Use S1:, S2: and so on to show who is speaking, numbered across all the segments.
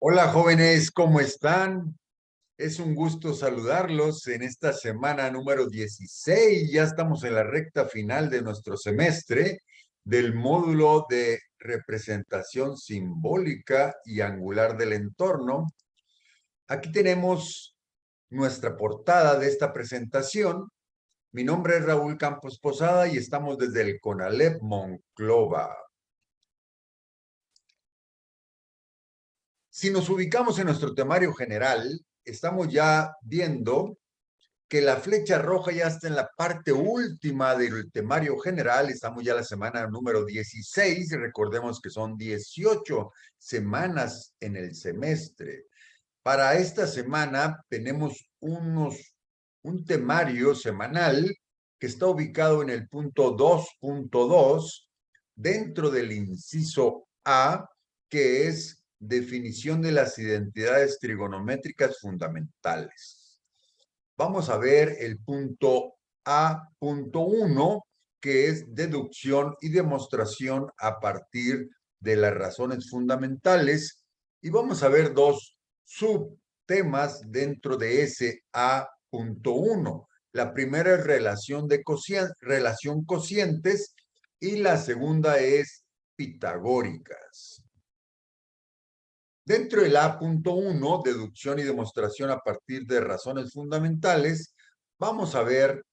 S1: Hola jóvenes, ¿cómo están? Es un gusto saludarlos en esta semana número 16. Ya estamos en la recta final de nuestro semestre del módulo de representación simbólica y angular del entorno. Aquí tenemos nuestra portada de esta presentación. Mi nombre es Raúl Campos Posada y estamos desde el CONALEP Monclova. Si nos ubicamos en nuestro temario general, estamos ya viendo que la flecha roja ya está en la parte última del temario general. Estamos ya en la semana número 16. Recordemos que son 18 semanas en el semestre. Para esta semana tenemos un temario semanal que está ubicado en el punto 2.2 dentro del inciso A, que es definición de las identidades trigonométricas fundamentales. Vamos a ver el punto A.1, que es deducción y demostración a partir de las razones fundamentales. Y vamos a ver dos subtemas dentro de ese A.1. La primera es relación cocientes y la segunda es pitagóricas. Dentro del A.1, deducción y demostración a partir de razones fundamentales, vamos a ver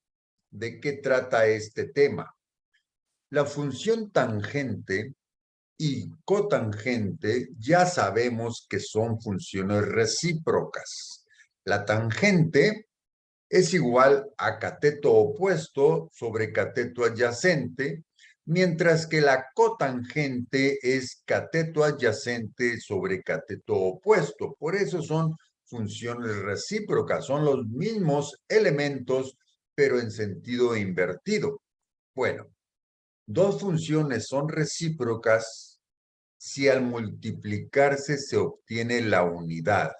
S1: de qué trata este tema. La función tangente y cotangente ya sabemos que son funciones recíprocas. La tangente es igual a cateto opuesto sobre cateto adyacente, mientras que la cotangente es cateto adyacente sobre cateto opuesto. Por eso son funciones recíprocas, son los mismos elementos, pero en sentido invertido. Bueno, dos funciones son recíprocas si al multiplicarse se obtiene la unidad.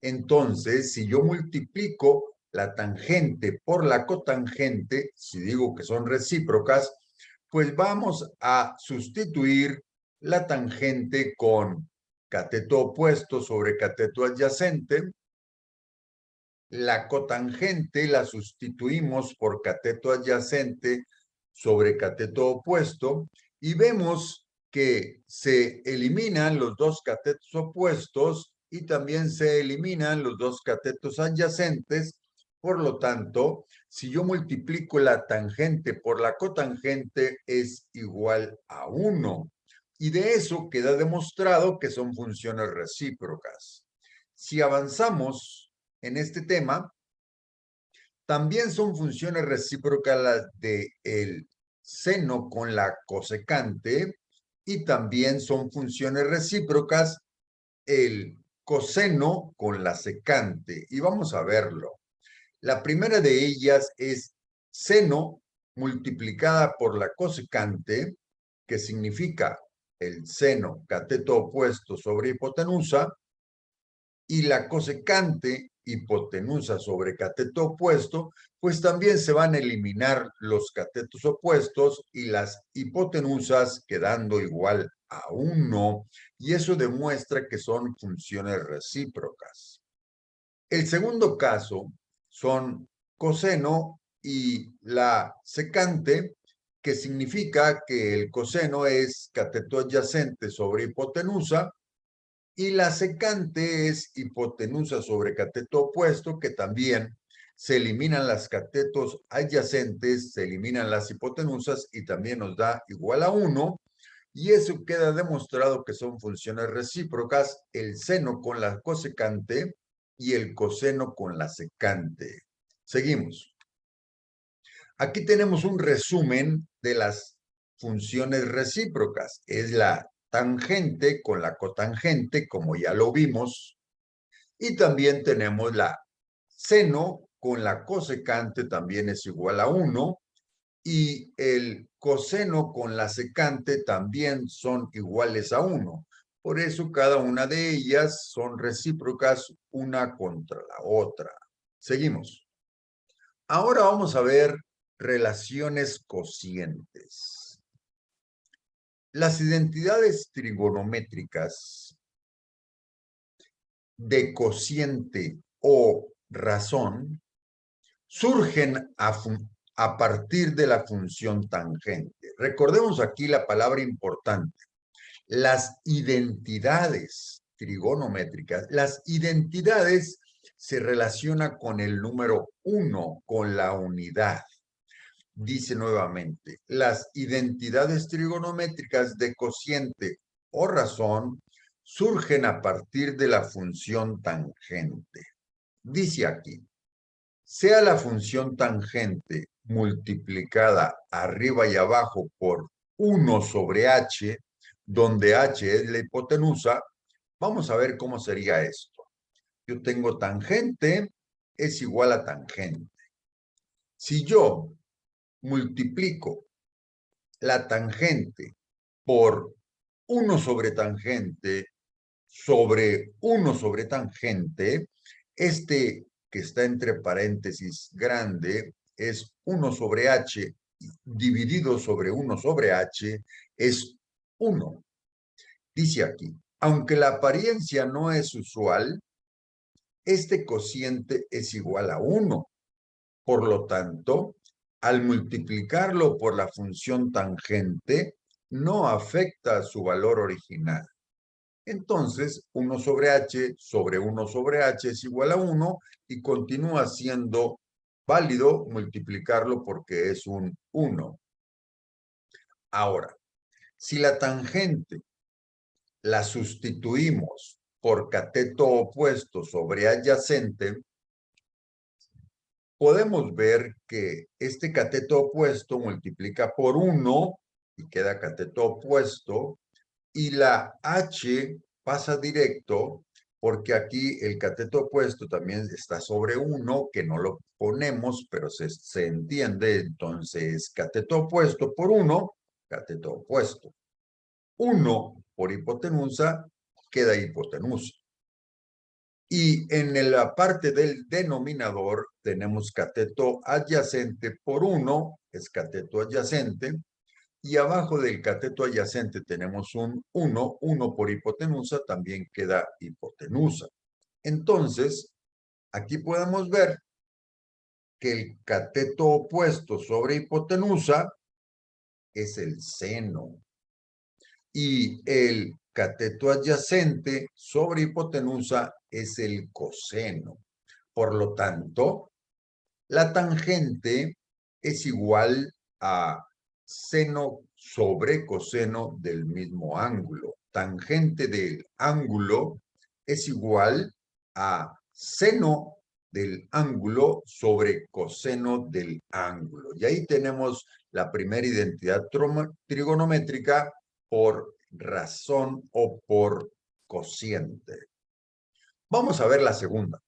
S1: Entonces, si yo multiplico la tangente por la cotangente, si digo que son recíprocas, pues vamos a sustituir la tangente con cateto opuesto sobre cateto adyacente. La cotangente la sustituimos por cateto adyacente sobre cateto opuesto y vemos que se eliminan los dos catetos opuestos y también se eliminan los dos catetos adyacentes. Por lo tanto, si yo multiplico la tangente por la cotangente es igual a 1. Y de eso queda demostrado que son funciones recíprocas. Si avanzamos en este tema, también son funciones recíprocas las de el seno con la cosecante y también son funciones recíprocas el coseno con la secante. Y vamos a verlo. La primera de ellas es seno multiplicada por la cosecante, que significa el seno cateto opuesto sobre hipotenusa, y la cosecante hipotenusa sobre cateto opuesto, pues también se van a eliminar los catetos opuestos y las hipotenusas quedando igual a 1, y eso demuestra que son funciones recíprocas. El segundo caso son coseno y la secante, que significa que el coseno es cateto adyacente sobre hipotenusa y la secante es hipotenusa sobre cateto opuesto, que también se eliminan las catetos adyacentes, se eliminan las hipotenusas y también nos da igual a 1. Y eso queda demostrado que son funciones recíprocas, el seno con la cosecante y el coseno con la secante. Seguimos. Aquí tenemos un resumen de las funciones recíprocas. Es la tangente con la cotangente, como ya lo vimos, y también tenemos la seno con la cosecante, también es igual a 1, y el coseno con la secante también son iguales a 1. Por eso cada una de ellas son recíprocas una contra la otra. Seguimos. Ahora vamos a ver relaciones cocientes. Las identidades trigonométricas de cociente o razón surgen a partir de la función tangente. Recordemos aquí la palabra importante. Las identidades trigonométricas, las identidades se relacionan con el número 1, con la unidad. Dice nuevamente, las identidades trigonométricas de cociente o razón surgen a partir de la función tangente. Dice aquí, sea la función tangente multiplicada arriba y abajo por 1 sobre h, donde h es la hipotenusa, vamos a ver cómo sería esto. Yo tengo tangente es igual a tangente. Si yo multiplico la tangente por 1 sobre tangente sobre 1 sobre tangente, este que está entre paréntesis grande es 1 sobre h dividido sobre 1 sobre h es 1. Dice aquí, aunque la apariencia no es usual, este cociente es igual a 1. Por lo tanto, al multiplicarlo por la función tangente, no afecta a su valor original. Entonces, 1 sobre h sobre 1 sobre h es igual a 1 y continúa siendo válido multiplicarlo porque es un 1. Ahora, si la tangente la sustituimos por cateto opuesto sobre adyacente, podemos ver que este cateto opuesto multiplica por 1 y queda cateto opuesto, y la h pasa directo porque aquí el cateto opuesto también está sobre 1, que no lo ponemos, pero se entiende. Entonces, cateto opuesto por 1, cateto opuesto. 1 por hipotenusa queda hipotenusa. Y en la parte del denominador tenemos cateto adyacente por 1, es cateto adyacente, y abajo del cateto adyacente tenemos un 1, 1 por hipotenusa también queda hipotenusa. Entonces, aquí podemos ver que el cateto opuesto sobre hipotenusa es el seno. Y el cateto adyacente sobre hipotenusa es el coseno. Por lo tanto, la tangente es igual a seno sobre coseno del mismo ángulo. Tangente del ángulo es igual a seno del ángulo sobre coseno del ángulo. Y ahí tenemos la primera identidad trigonométrica por razón o por cociente. Vamos a ver la segunda.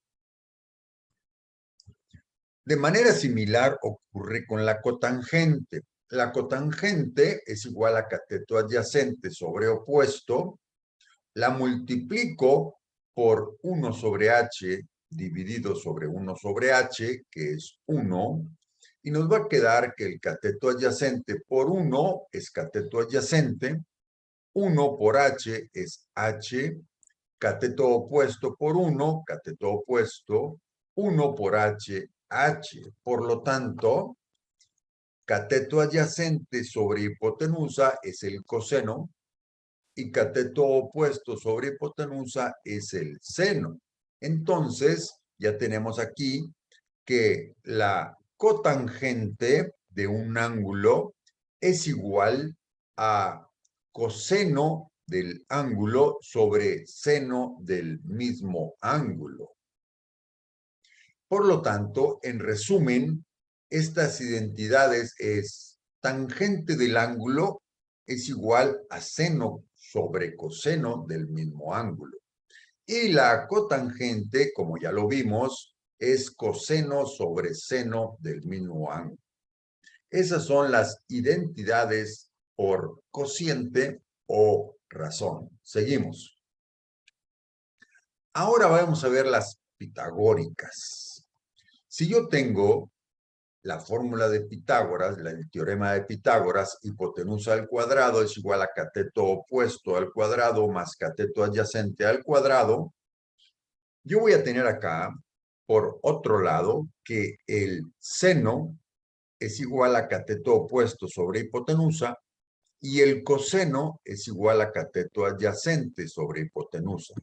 S1: De manera similar ocurre con la cotangente. La cotangente es igual a cateto adyacente sobre opuesto. La multiplico por 1 sobre h dividido sobre 1 sobre h, que es 1. Y nos va a quedar que el cateto adyacente por 1 es cateto adyacente. 1 por h es h. Cateto opuesto por 1, cateto opuesto. 1 por h, h. Por lo tanto, cateto adyacente sobre hipotenusa es el coseno y cateto opuesto sobre hipotenusa es el seno. Entonces, ya tenemos aquí que la cotangente de un ángulo es igual a coseno del ángulo sobre seno del mismo ángulo. Por lo tanto, en resumen, estas identidades es tangente del ángulo es igual a seno sobre coseno del mismo ángulo. Y la cotangente, como ya lo vimos, es coseno sobre seno del mismo ángulo. Esas son las identidades por cociente o razón. Seguimos. Ahora vamos a ver las pitagóricas. Si yo tengo la fórmula de Pitágoras, el teorema de Pitágoras, hipotenusa al cuadrado es igual a cateto opuesto al cuadrado más cateto adyacente al cuadrado, Yo voy a tener acá, por otro lado, que el seno es igual a cateto opuesto sobre hipotenusa y el coseno es igual a cateto adyacente sobre hipotenusa.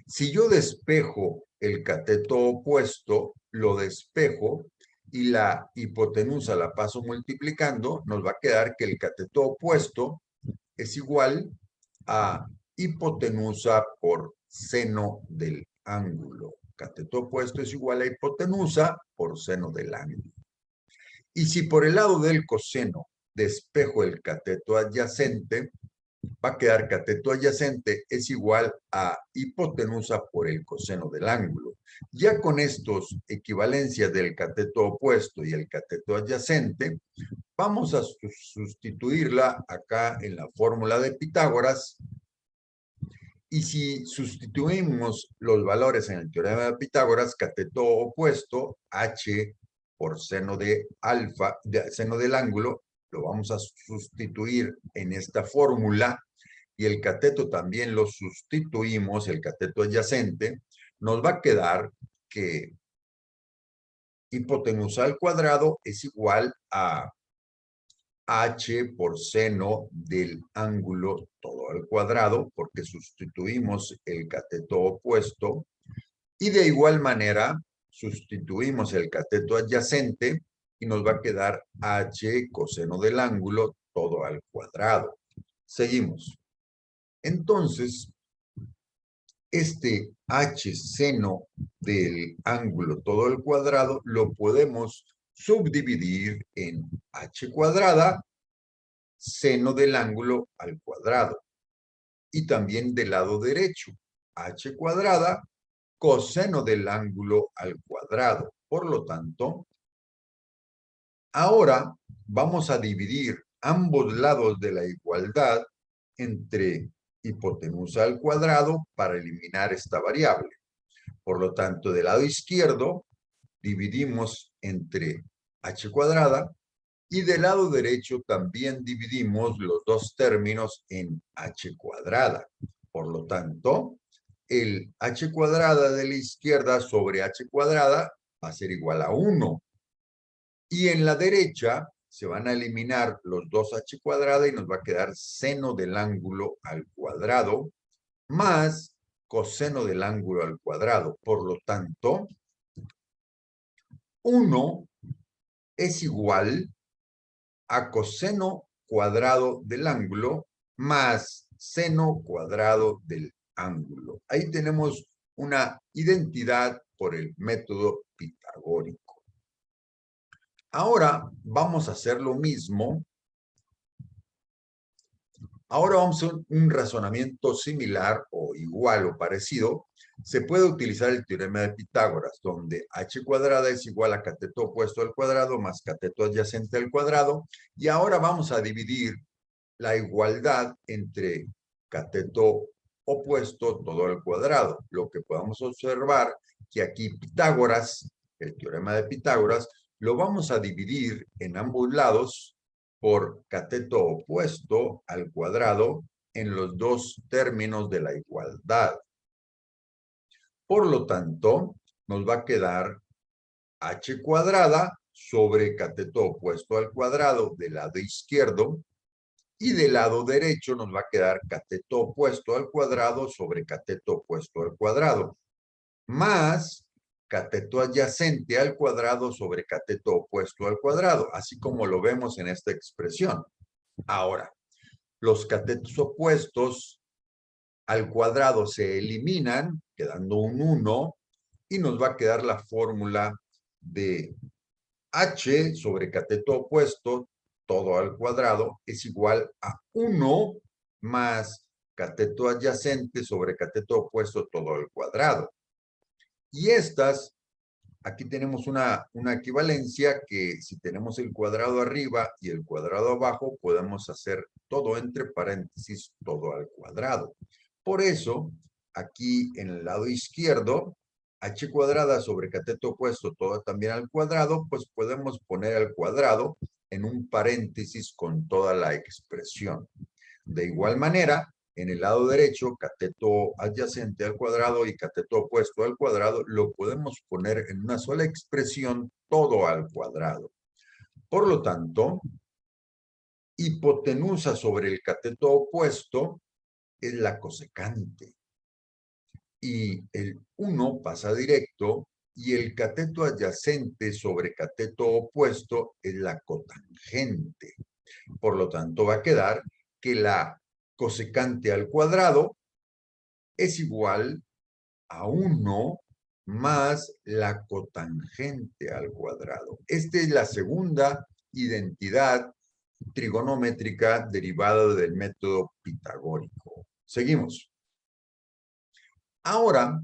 S1: Si yo despejo el cateto opuesto, lo despejo y la hipotenusa la paso multiplicando, nos va a quedar que el cateto opuesto es igual a hipotenusa por seno del ángulo. Cateto opuesto es igual a hipotenusa por seno del ángulo. Y si por el lado del coseno despejo el cateto adyacente, va a quedar cateto adyacente es igual a hipotenusa por el coseno del ángulo. Ya con estos equivalencias del cateto opuesto y el cateto adyacente, vamos a sustituirla acá en la fórmula de Pitágoras. Y si sustituimos los valores en el teorema de Pitágoras, cateto opuesto, h por seno de alfa, seno del ángulo, lo vamos a sustituir en esta fórmula, y el cateto también lo sustituimos, el cateto adyacente, nos va a quedar que hipotenusa al cuadrado es igual a h por seno del ángulo todo al cuadrado, porque sustituimos el cateto opuesto, y de igual manera sustituimos el cateto adyacente y nos va a quedar h coseno del ángulo todo al cuadrado. Seguimos. Entonces, este h seno del ángulo todo al cuadrado lo podemos subdividir en h cuadrada seno del ángulo al cuadrado. Y también del lado derecho, h cuadrada coseno del ángulo al cuadrado. Por lo tanto, ahora vamos a dividir ambos lados de la igualdad entre hipotenusa al cuadrado para eliminar esta variable. Por lo tanto, del lado izquierdo dividimos entre h cuadrada y del lado derecho también dividimos los dos términos en h cuadrada. Por lo tanto, el h cuadrada de la izquierda sobre h cuadrada va a ser igual a 1. Y en la derecha se van a eliminar los dos h cuadrada y nos va a quedar seno del ángulo al cuadrado más coseno del ángulo al cuadrado. Por lo tanto, 1 es igual a coseno cuadrado del ángulo más seno cuadrado del ángulo. Ahí tenemos una identidad por el método pitagórico. Ahora vamos a hacer lo mismo. Ahora vamos a hacer un razonamiento similar o igual o parecido. Se puede utilizar el teorema de Pitágoras, donde h cuadrada es igual a cateto opuesto al cuadrado más cateto adyacente al cuadrado. Y ahora vamos a dividir la igualdad entre cateto opuesto todo al cuadrado. Lo que podemos observar que aquí Pitágoras, el teorema de Pitágoras, lo vamos a dividir en ambos lados por cateto opuesto al cuadrado en los dos términos de la igualdad. Por lo tanto, nos va a quedar h cuadrada sobre cateto opuesto al cuadrado del lado izquierdo, y del lado derecho nos va a quedar cateto opuesto al cuadrado sobre cateto opuesto al cuadrado, más cateto adyacente al cuadrado sobre cateto opuesto al cuadrado, así como lo vemos en esta expresión. Ahora, los catetos opuestos al cuadrado se eliminan, quedando un 1, y nos va a quedar la fórmula de h sobre cateto opuesto todo al cuadrado es igual a 1 más cateto adyacente sobre cateto opuesto todo al cuadrado. Y estas, aquí tenemos una equivalencia que si tenemos el cuadrado arriba y el cuadrado abajo, podemos hacer todo entre paréntesis todo al cuadrado. Por eso, aquí en el lado izquierdo, h cuadrada sobre cateto opuesto todo también al cuadrado, pues podemos poner al cuadrado en un paréntesis con toda la expresión. De igual manera, en el lado derecho, cateto adyacente al cuadrado y cateto opuesto al cuadrado, lo podemos poner en una sola expresión, todo al cuadrado. Por lo tanto, hipotenusa sobre el cateto opuesto es la cosecante. Y el 1 pasa directo y el cateto adyacente sobre cateto opuesto es la cotangente. Por lo tanto, va a quedar que la cosecante al cuadrado es igual a 1 más la cotangente al cuadrado. Esta es la segunda identidad trigonométrica derivada del método pitagórico. Seguimos. Ahora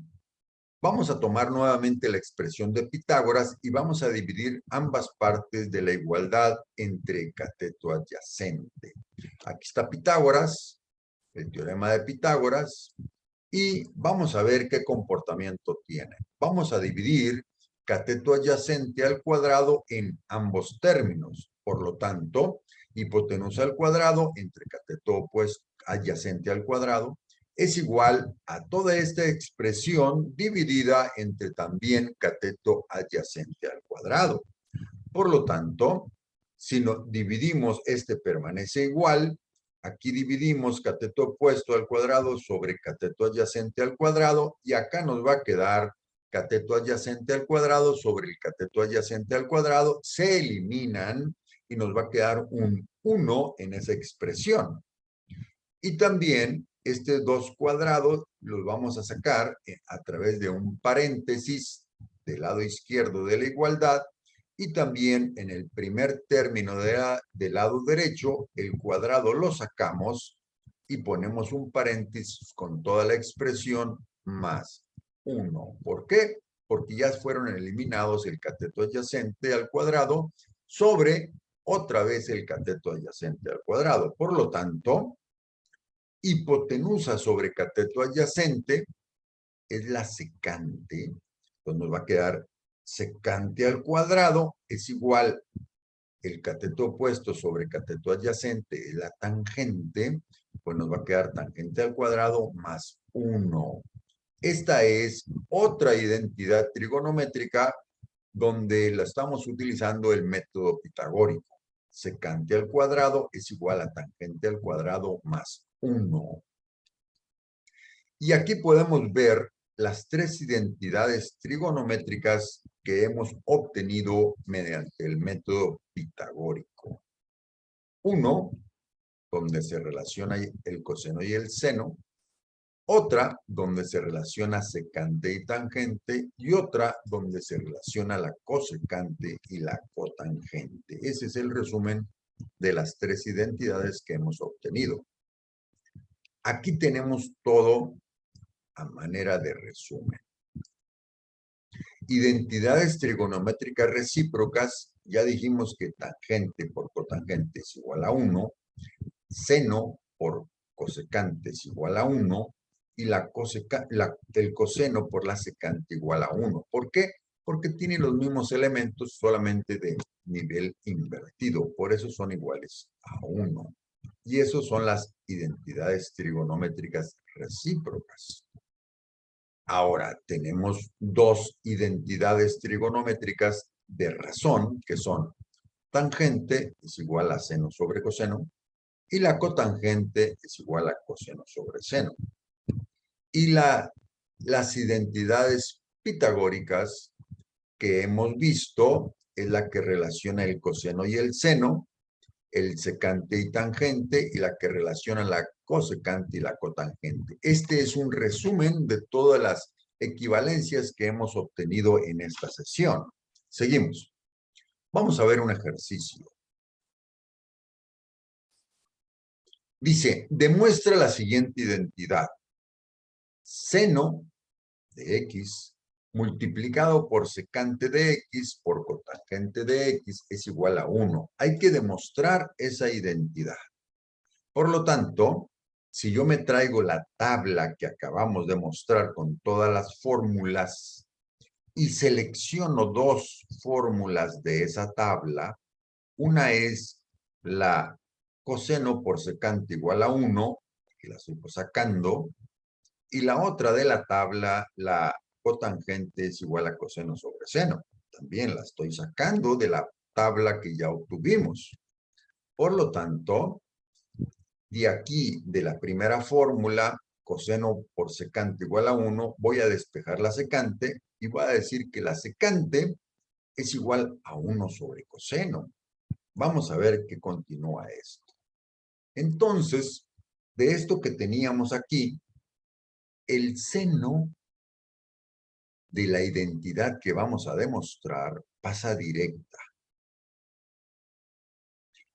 S1: vamos a tomar nuevamente la expresión de Pitágoras y vamos a dividir ambas partes de la igualdad entre cateto adyacente. Aquí está Pitágoras, el teorema de Pitágoras, y vamos a ver qué comportamiento tiene. Vamos a dividir cateto adyacente al cuadrado en ambos términos. Por lo tanto, hipotenusa al cuadrado entre cateto opuesto adyacente al cuadrado es igual a toda esta expresión dividida entre también cateto adyacente al cuadrado. Por lo tanto, si dividimos, este permanece igual. Aquí dividimos cateto opuesto al cuadrado sobre cateto adyacente al cuadrado y acá nos va a quedar cateto adyacente al cuadrado sobre el cateto adyacente al cuadrado. Se eliminan y nos va a quedar un 1 en esa expresión. Y también estos dos cuadrados los vamos a sacar a través de un paréntesis del lado izquierdo de la igualdad y también en el primer término del lado derecho el cuadrado lo sacamos y ponemos un paréntesis con toda la expresión más 1. ¿Por qué? Porque ya fueron eliminados el cateto adyacente al cuadrado sobre otra vez el cateto adyacente al cuadrado. Por lo tanto, hipotenusa sobre cateto adyacente es la secante. Entonces nos va a quedar secante al cuadrado es igual el cateto opuesto sobre cateto adyacente es la tangente, pues nos va a quedar tangente al cuadrado más 1. Esta es otra identidad trigonométrica donde la estamos utilizando el método pitagórico. Secante al cuadrado es igual a tangente al cuadrado más 1. Y aquí podemos ver las tres identidades trigonométricas que hemos obtenido mediante el método pitagórico. Uno, donde se relaciona el coseno y el seno. Otra, donde se relaciona secante y tangente. Y otra, donde se relaciona la cosecante y la cotangente. Ese es el resumen de las tres identidades que hemos obtenido. Aquí tenemos todo a manera de resumen. Identidades trigonométricas recíprocas, ya dijimos que tangente por cotangente es igual a 1, seno por cosecante es igual a 1, y el coseno por la secante igual a 1. ¿Por qué? Porque tienen los mismos elementos, solamente de nivel invertido, por eso son iguales a 1. Y esas son las identidades trigonométricas recíprocas. Ahora, tenemos dos identidades trigonométricas de razón, que son tangente es igual a seno sobre coseno, y la cotangente es igual a coseno sobre seno. Y las identidades pitagóricas que hemos visto es la que relaciona el coseno y el seno, el secante y tangente, y la que relaciona la cosecante y la cotangente. Este es un resumen de todas las equivalencias que hemos obtenido en esta sesión. Seguimos. Vamos a ver un ejercicio. Dice, demuestra la siguiente identidad. Seno de X multiplicado por secante de X por cotangente de X es igual a 1. Hay que demostrar esa identidad. Por lo tanto, si yo me traigo la tabla que acabamos de mostrar con todas las fórmulas y selecciono dos fórmulas de esa tabla, una es la coseno por secante igual a 1 que la estoy sacando, y la otra de la tabla, la cotangente es igual a coseno sobre seno. También la estoy sacando de la tabla que ya obtuvimos. Por lo tanto, de aquí, de la primera fórmula, coseno por secante igual a 1, voy a despejar la secante y voy a decir que la secante es igual a 1 sobre coseno. Vamos a ver qué continúa esto. Entonces, de esto que teníamos aquí, el seno de la identidad que vamos a demostrar pasa directa.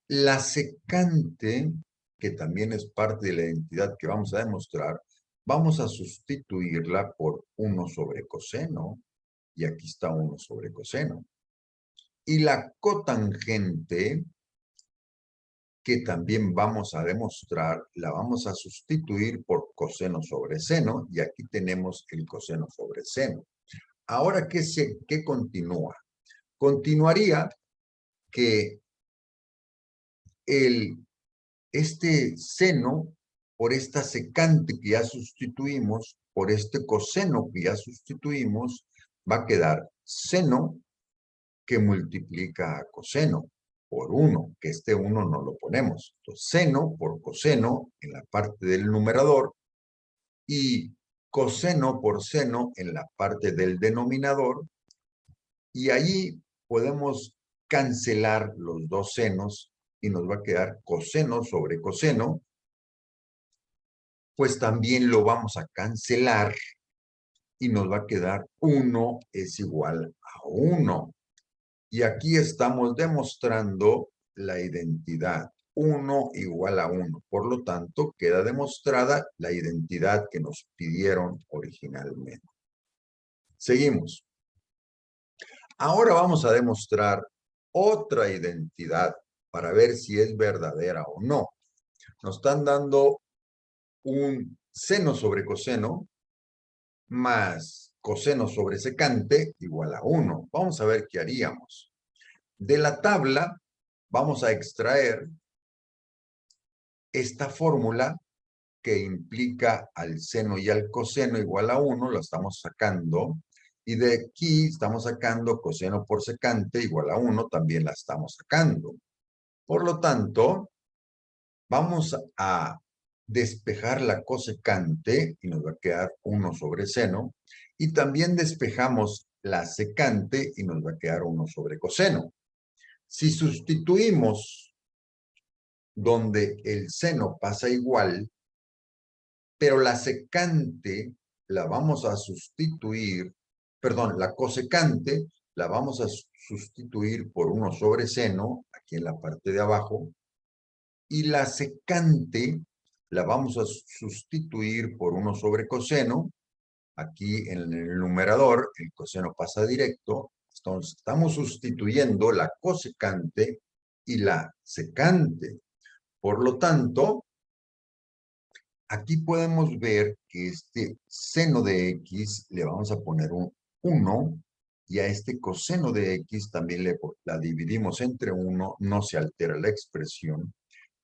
S1: La secante, que también es parte de la identidad que vamos a demostrar, vamos a sustituirla por 1 sobre coseno, y aquí está 1 sobre coseno. Y la cotangente, que también vamos a demostrar, la vamos a sustituir por coseno sobre seno, y aquí tenemos el coseno sobre seno. Ahora, ¿qué continúa? Continuaría que este seno, por esta secante que ya sustituimos, por este coseno que ya sustituimos, va a quedar seno que multiplica a coseno por 1, que este 1 no lo ponemos. Entonces, seno por coseno en la parte del numerador y coseno por seno en la parte del denominador, y ahí podemos cancelar los dos senos y nos va a quedar coseno sobre coseno, pues también lo vamos a cancelar y nos va a quedar 1 es igual a 1. Y aquí estamos demostrando la identidad, 1 igual a 1. Por lo tanto, queda demostrada la identidad que nos pidieron originalmente. Seguimos. Ahora vamos a demostrar otra identidad para ver si es verdadera o no. Nos están dando un seno sobre coseno más coseno sobre secante igual a 1. Vamos a ver qué haríamos. De la tabla vamos a extraer esta fórmula que implica al seno y al coseno igual a 1, lo estamos sacando. Y de aquí estamos sacando coseno por secante igual a 1, también la estamos sacando. Por lo tanto, vamos a despejar la cosecante y nos va a quedar 1 sobre seno. Y también despejamos la secante y nos va a quedar 1 sobre coseno. Si sustituimos donde el seno pasa igual, pero la secante la vamos a sustituir, perdón, la cosecante la vamos a sustituir por 1 sobre seno, aquí en la parte de abajo, y la secante la vamos a sustituir por 1 sobre coseno, aquí en el numerador, el coseno pasa directo, entonces estamos sustituyendo la cosecante y la secante. Por lo tanto, aquí podemos ver que este seno de x le vamos a poner un 1 y a este coseno de x también la dividimos entre 1, no se altera la expresión.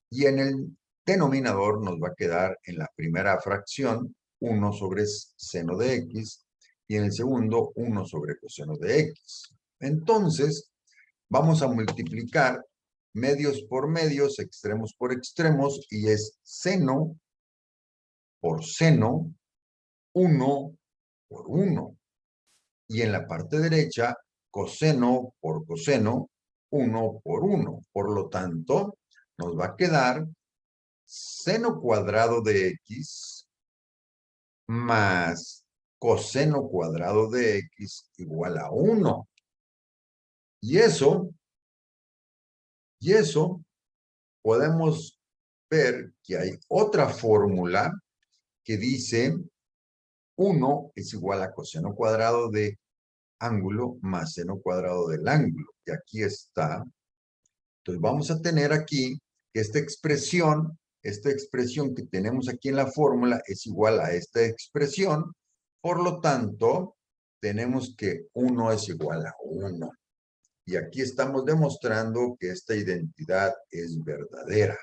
S1: Y en el denominador nos va a quedar en la primera fracción 1 sobre seno de x y en el segundo 1 sobre coseno de x. Entonces, vamos a multiplicar medios por medios, extremos por extremos, y es seno por seno, 1 por 1. Y en la parte derecha, coseno por coseno, 1 por 1. Por lo tanto, nos va a quedar seno cuadrado de x más coseno cuadrado de x igual a 1. Y eso podemos ver que hay otra fórmula que dice 1 es igual a coseno cuadrado de ángulo más seno cuadrado del ángulo. Y aquí está. Entonces vamos a tener aquí que esta expresión que tenemos aquí en la fórmula es igual a esta expresión. Por lo tanto, tenemos que 1 es igual a 1. Y aquí estamos demostrando que esta identidad es verdadera.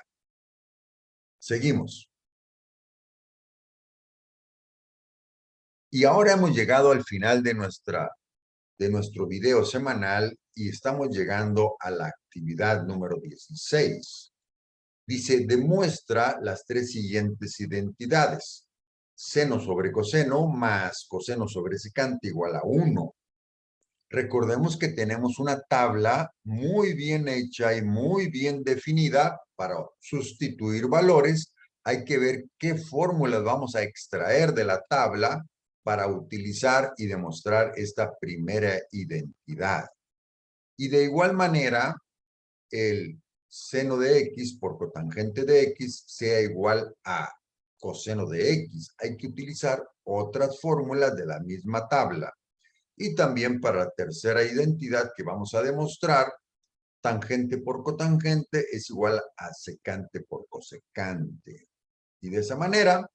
S1: Seguimos. Y ahora hemos llegado al final de nuestro video semanal y estamos llegando a la actividad número 16. Dice, demuestra las tres siguientes identidades. Seno sobre coseno más coseno sobre secante igual a 1. Recordemos que tenemos una tabla muy bien hecha y muy bien definida para sustituir valores. Hay que ver qué fórmulas vamos a extraer de la tabla para utilizar y demostrar esta primera identidad. Y de igual manera, el seno de x por cotangente de x sea igual a coseno de x. Hay que utilizar otras fórmulas de la misma tabla. Y también para la tercera identidad que vamos a demostrar, tangente por cotangente es igual a secante por cosecante. Y de esa manera,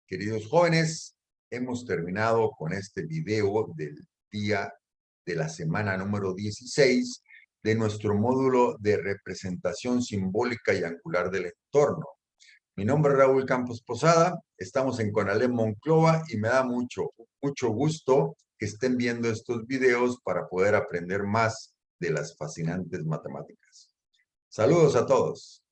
S1: queridos jóvenes, hemos terminado con este video del día de la semana número 16 de nuestro módulo de representación simbólica y angular del entorno. Mi nombre es Raúl Campos Posada, estamos en Conalep Monclova y me da mucho gusto que estén viendo estos videos para poder aprender más de las fascinantes matemáticas. Saludos a todos.